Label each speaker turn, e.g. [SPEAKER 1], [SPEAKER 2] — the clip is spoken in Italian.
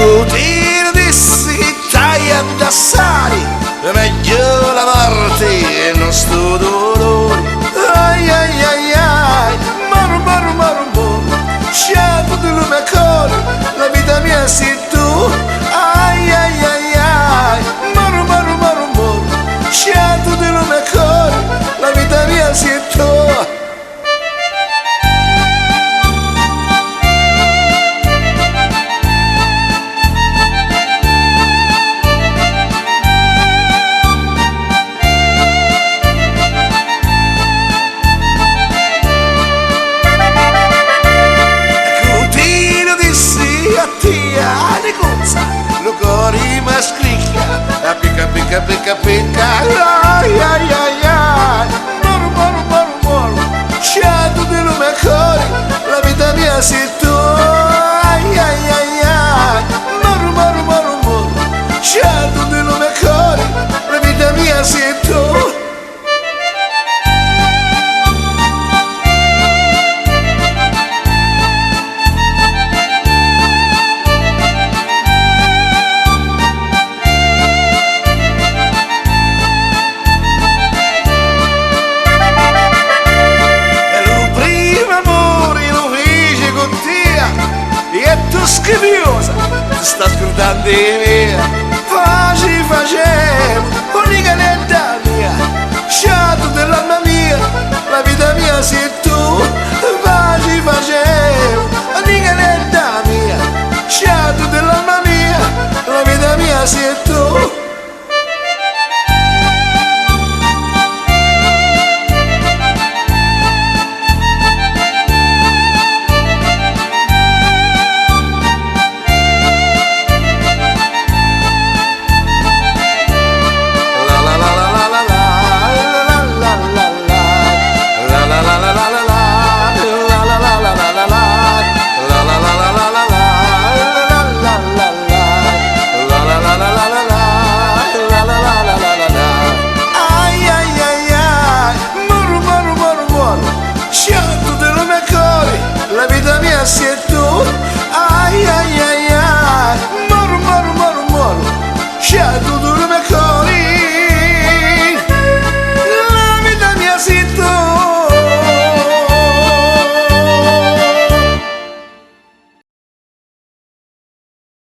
[SPEAKER 1] Cutino dissi taglia d'assai, è meglio la morte e non sto dolore. Ai ai ai ai, moro moro moro moro, sciato di lume cuore, la vita mia sei tu. Ai ai ai ai, moro moro moro moro, sciato di lume cuore, la vita mia sei tu. Lo cori ma scricchia, a picca picca picca picca. Ai ai ai ai, moro moro moro moro, sciato di lume cuore, la vita mia sei tu. Ai ai ai ai, moro moro moro moro, sciato di lume cuore, la vita mia sei tu. E tu schifiosa, ti sta scrutando di me, facci